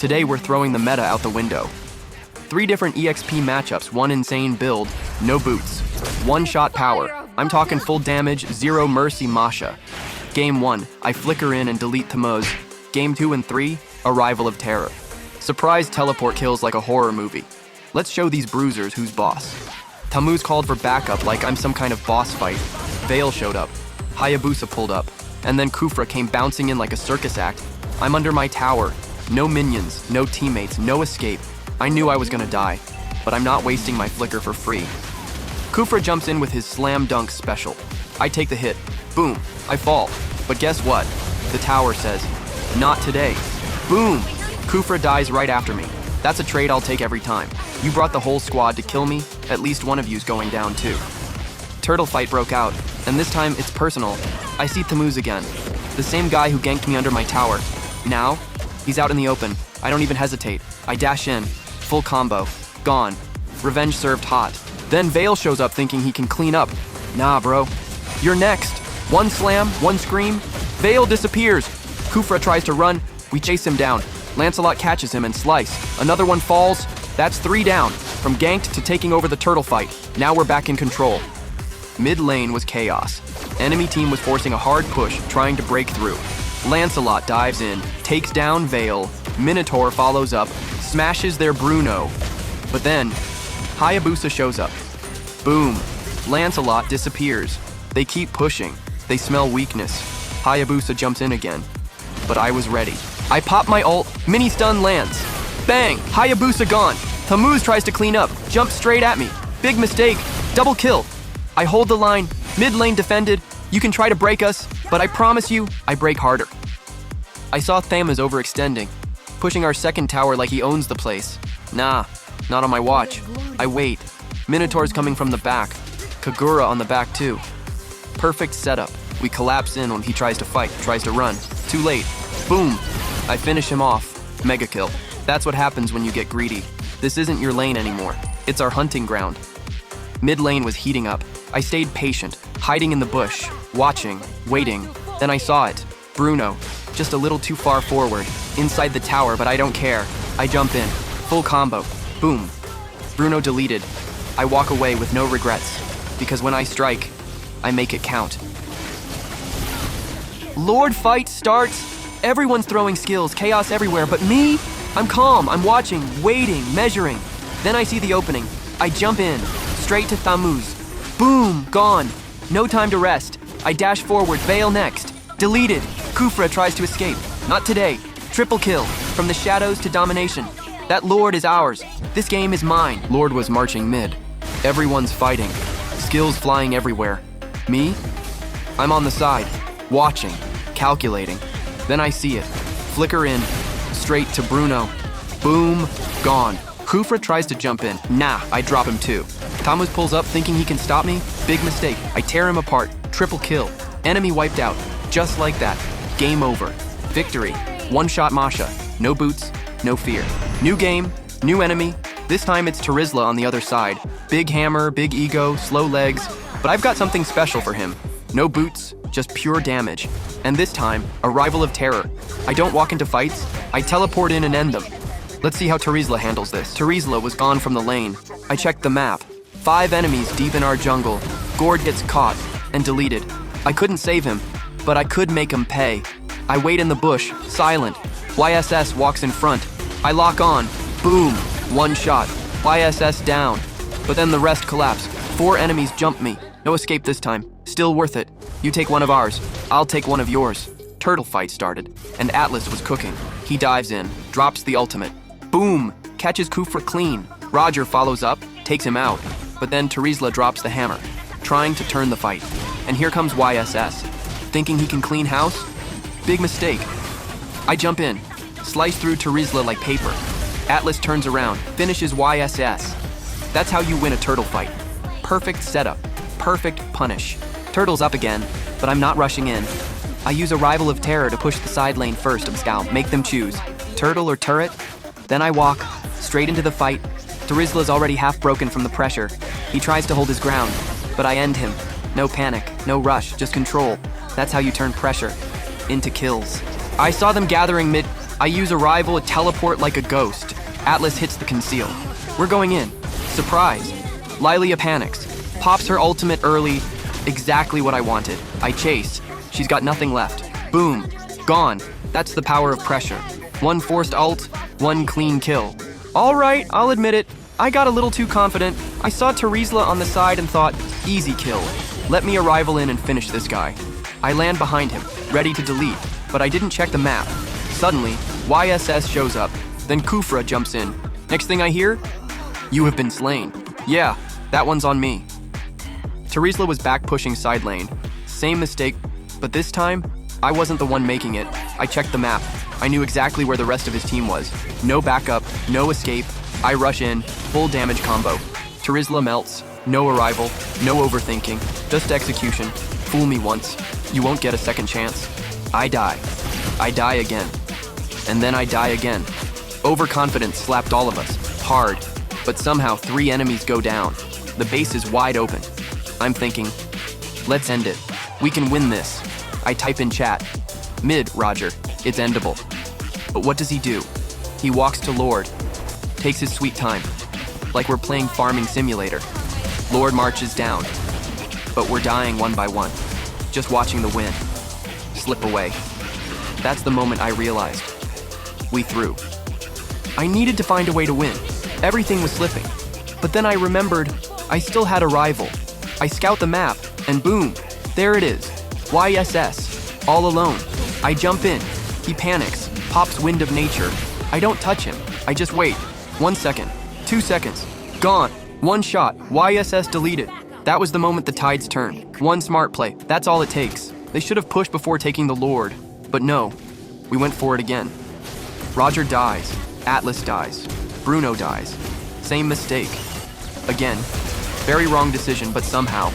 Today we're throwing the meta out the window. 3 different EXP matchups, 1 insane build, no boots. 1-shot power. I'm talking full damage, 0 mercy Masha. Game 1, I flicker in and delete Thamuz. Game 2 and 3, arrival of terror. Surprise teleport kills like a horror movie. Let's show these bruisers who's boss. Thamuz called for backup like I'm some kind of boss fight. Vale showed up. Hayabusa pulled up. And then Khufra came bouncing in like a circus act. I'm under my tower. No minions, no teammates, no escape. I knew I was gonna die, but I'm not wasting my flicker for free. Khufra jumps in with his slam dunk special. I take the hit. Boom. I fall. But guess what? The tower says, not today. Boom. Khufra dies right after me. That's a trade I'll take every time. You brought the whole squad to kill me. At least one of you's going down too. Turtle fight broke out, and this time it's personal. I see Thamuz again. The same guy who ganked me under my tower. Now, he's out in the open. I don't even hesitate. I dash in. Full combo. Gone. Revenge served hot. Then Vale shows up thinking he can clean up. Nah, bro. You're next. 1 slam, 1 scream. Vale disappears. Khufra tries to run. We chase him down. Lancelot catches him and slice. Another one falls. That's 3 down. From ganked to taking over the turtle fight. Now we're back in control. Mid lane was chaos. Enemy team was forcing a hard push, trying to break through. Lancelot dives in, takes down Vale. Minotaur follows up, smashes their Bruno. But then, Hayabusa shows up. Boom. Lancelot disappears. They keep pushing. They smell weakness. Hayabusa jumps in again. But I was ready. I pop my ult, mini stun lands. Bang! Hayabusa gone. Thamuz tries to clean up, jumps straight at me. Big mistake. Double kill. I hold the line, mid lane defended. You can try to break us, but I promise you, I break harder. I saw Thamuz overextending, pushing our second tower like he owns the place. Nah, not on my watch. I wait. Minotaur's coming from the back. Kagura on the back too. Perfect setup. We collapse in when he tries to fight, tries to run. Too late. Boom. I finish him off. Mega kill. That's what happens when you get greedy. This isn't your lane anymore. It's our hunting ground. Mid lane was heating up. I stayed patient, hiding in the bush, watching, waiting. Then I saw it. Bruno, just a little too far forward, inside the tower, but I don't care. I jump in. Full combo. Boom. Bruno deleted. I walk away with no regrets, because when I strike, I make it count. Lord fight starts. Everyone's throwing skills, chaos everywhere, but me? I'm calm, I'm watching, waiting, measuring. Then I see the opening. I jump in, straight to Thamuz. Boom, gone. No time to rest. I dash forward, Vale next. Deleted. Khufra tries to escape. Not today. Triple kill. From the shadows to domination. That Lord is ours. This game is mine. Lord was marching mid. Everyone's fighting. Skills flying everywhere. Me? I'm on the side. Watching. Calculating. Then I see it. Flicker in. Straight to Bruno. Boom. Gone. Khufra tries to jump in. Nah, I drop him too. Thamuz pulls up thinking he can stop me. Big mistake. I tear him apart. Triple kill. Enemy wiped out. Just like that. Game over. Victory. 1-shot Masha. No boots, no fear. New game, new enemy. This time it's Terizla on the other side. Big hammer, big ego, slow legs. But I've got something special for him. No boots, just pure damage. And this time, arrival of terror. I don't walk into fights. I teleport in and end them. Let's see how Terizla handles this. Terizla was gone from the lane. I checked the map. 5 enemies deep in our jungle. Gord gets caught and deleted. I couldn't save him, but I could make him pay. I wait in the bush, silent. YSS walks in front. I lock on. Boom. 1 shot. YSS down. But then the rest collapse. 4 enemies jump me. No escape this time. Still worth it. You take one of ours. I'll take one of yours. Turtle fight started, and Atlas was cooking. He dives in, drops the ultimate. Boom. Catches Khufra clean. Roger follows up, takes him out. But then Terizla drops the hammer, trying to turn the fight. And here comes YSS. Thinking he can clean house? Big mistake. I jump in, slice through Terizla like paper. Atlas turns around, finishes YSS. That's how you win a turtle fight. Perfect setup, perfect punish. Turtle's up again, but I'm not rushing in. I use Arrival of Terror to push the side lane first of Scout, make them choose. Turtle or turret? Then I walk, straight into the fight. Terizla's already half broken from the pressure. He tries to hold his ground, but I end him. No panic, no rush, just control. That's how you turn pressure into kills. I saw them gathering mid. I use arrival, teleport like a ghost. Atlas hits the conceal. We're going in. Surprise. Lilia panics. Pops her ultimate early. Exactly what I wanted. I chase. She's got nothing left. Boom. Gone. That's the power of pressure. One forced ult, one clean kill. All right, I'll admit it. I got a little too confident. I saw Terizla on the side and thought, easy kill. Let me arrival in and finish this guy. I land behind him, ready to delete, but I didn't check the map. Suddenly, YSS shows up. Then Kufra jumps in. Next thing I hear, you have been slain. Yeah, that one's on me. Terizla was back pushing side lane. Same mistake, but this time, I wasn't the one making it. I checked the map. I knew exactly where the rest of his team was. No backup, no escape. I rush in, full damage combo. Terizla melts, no arrival, no overthinking, just execution. Fool me once, you won't get a second chance. I die. I die again. And then I die again. Overconfidence slapped all of us, hard. But somehow 3 enemies go down. The base is wide open. I'm thinking, let's end it. We can win this. I type in chat. Mid, Roger. It's endable. But what does he do? He walks to Lord. Takes his sweet time. Like we're playing Farming Simulator. Lord marches down. But we're dying one by one. Just watching the win slip away. That's the moment I realized. We threw. I needed to find a way to win. Everything was slipping. But then I remembered I still had a rival. I scout the map, and boom, there it is. YSS, all alone. I jump in. He panics, pops Wind of Nature. I don't touch him. I just wait. 1 second, 2 seconds. Gone. One shot. YSS deleted. That was the moment the tides turned. One smart play. That's all it takes. They should have pushed before taking the Lord. But no. We went for it again. Roger dies. Atlas dies. Bruno dies. Same mistake. Again. Very wrong decision, but somehow.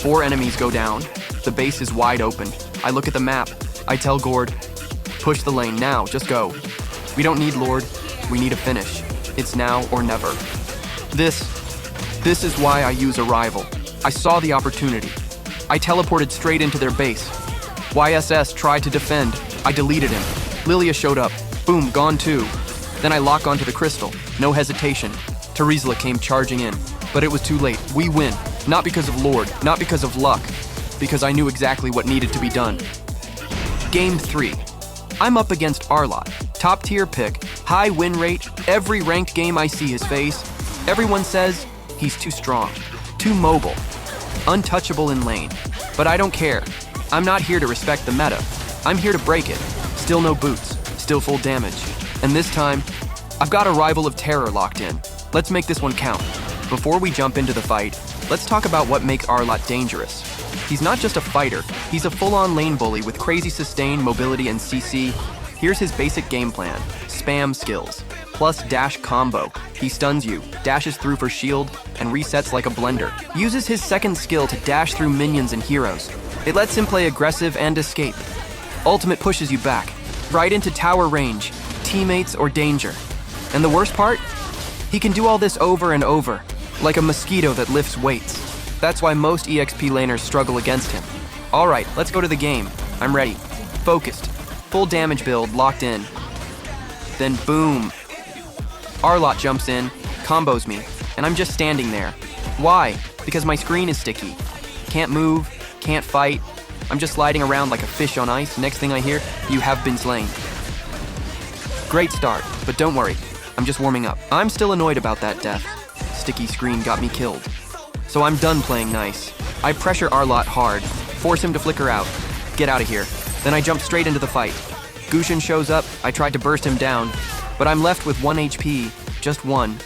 4 enemies go down. The base is wide open. I look at the map. I tell Gord, push the lane now, just go. We don't need Lord. We need a finish. It's now or never. This is why I use Arrival. I saw the opportunity. I teleported straight into their base. YSS tried to defend. I deleted him. Lilia showed up. Boom, gone too. Then I lock onto the crystal. No hesitation. Terizla came charging in. But it was too late. We win. Not because of Lord, not because of luck. Because I knew exactly what needed to be done. Game 3. I'm up against Arlott. Top tier pick, high win rate. Every ranked game I see his face. Everyone says he's too strong, too mobile, untouchable in lane. But I don't care. I'm not here to respect the meta. I'm here to break it. Still no boots, still full damage. And this time, I've got a rival of terror locked in. Let's make this one count. Before we jump into the fight, let's talk about what makes Arlott dangerous. He's not just a fighter, he's a full-on lane bully with crazy sustain, mobility, and CC. Here's his basic game plan. Spam skills, plus dash combo. He stuns you, dashes through for shield, and resets like a blender. Uses his second skill to dash through minions and heroes. It lets him play aggressive and escape. Ultimate pushes you back, right into tower range, teammates, or danger. And the worst part? He can do all this over and over, like a mosquito that lifts weights. That's why most EXP laners struggle against him. Alright, let's go to the game. I'm ready. Focused. Full damage build, locked in. Then boom. Arlott jumps in, combos me, and I'm just standing there. Why? Because my screen is sticky. Can't move, can't fight. I'm just sliding around like a fish on ice. Next thing I hear, you have been slain. Great start, but don't worry. I'm just warming up. I'm still annoyed about that death. Sticky screen got me killed. So I'm done playing nice. I pressure Arlott hard, force him to flicker out. Get out of here. Then I jump straight into the fight. Gushin shows up, I tried to burst him down, but I'm left with 1 HP, just 1.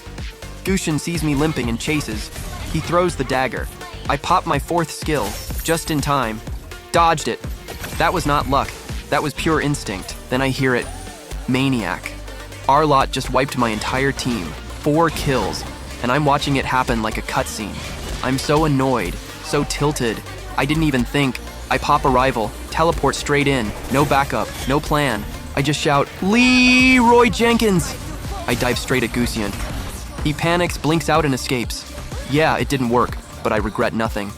Gushin sees me limping and chases. He throws the dagger. I pop my 4th skill, just in time. Dodged it. That was not luck, that was pure instinct. Then I hear it. Maniac. Arlott just wiped my entire team. 4 kills, and I'm watching it happen like a cutscene. I'm so annoyed, so tilted. I didn't even think. I pop a rival, teleport straight in, no backup, no plan. I just shout, Leroy Jenkins! I dive straight at Gusian. He panics, blinks out, and escapes. Yeah, it didn't work, but I regret nothing.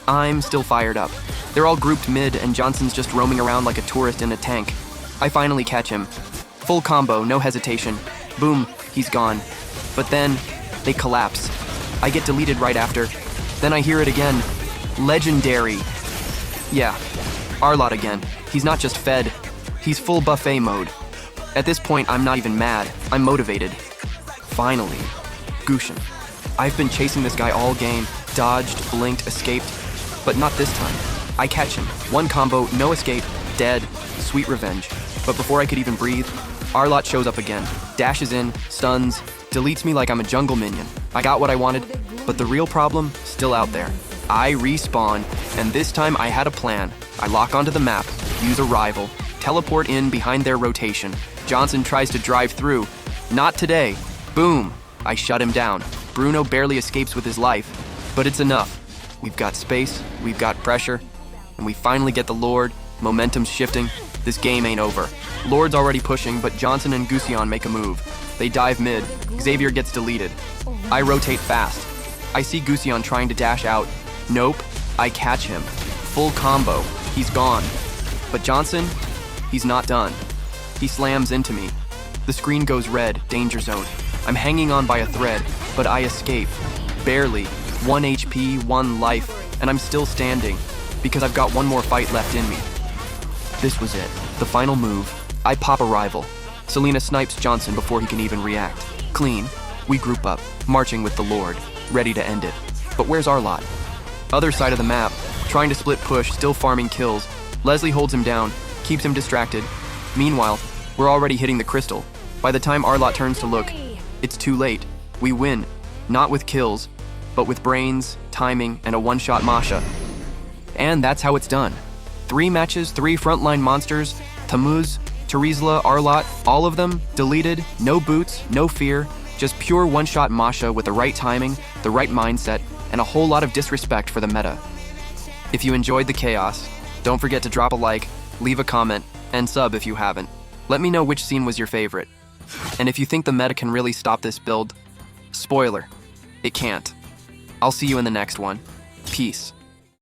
I'm still fired up. They're all grouped mid, and Johnson's just roaming around like a tourist in a tank. I finally catch him. Full combo, no hesitation. Boom, he's gone. But then, they collapse. I get deleted right after. Then I hear it again. Legendary. Yeah, Arlott again. He's not just fed, he's full buffet mode. At this point, I'm not even mad, I'm motivated. Finally, Gushin. I've been chasing this guy all game, dodged, blinked, escaped, but not this time. I catch him, one combo, no escape, dead, sweet revenge. But before I could even breathe, Arlott shows up again, dashes in, stuns, deletes me like I'm a jungle minion. I got what I wanted, but the real problem, still out there. I respawn, and this time I had a plan. I lock onto the map, use a rival, teleport in behind their rotation. Johnson tries to drive through. Not today. Boom. I shut him down. Bruno barely escapes with his life, but it's enough. We've got space, we've got pressure, and we finally get the Lord. Momentum's shifting. This game ain't over. Lord's already pushing, but Johnson and Gushin make a move. They dive mid. Xavier gets deleted. I rotate fast. I see Gushin trying to dash out. Nope. I catch him. Full combo. He's gone. But Johnson, he's not done. He slams into me. The screen goes red, danger zone. I'm hanging on by a thread, but I escape. Barely. 1 HP, 1 life, and I'm still standing because I've got one more fight left in me. This was it. The final move. I pop a rival. Selena snipes Johnson before he can even react. Clean. We group up, marching with the Lord, ready to end it. But where's Arlott? Other side of the map, trying to split push, still farming kills. Leslie holds him down, keeps him distracted. Meanwhile, we're already hitting the crystal. By the time Arlott turns to look, it's too late. We win, not with kills, but with brains, timing, and a one-shot Masha. And that's how it's done. 3 matches, 3 frontline monsters, Thamuz, Terizla, Arlott, all of them deleted, no boots, no fear, just pure one-shot Masha with the right timing, the right mindset, and a whole lot of disrespect for the meta. If you enjoyed the chaos, don't forget to drop a like, leave a comment, and sub if you haven't. Let me know which scene was your favorite. And if you think the meta can really stop this build, spoiler, it can't. I'll see you in the next one. Peace.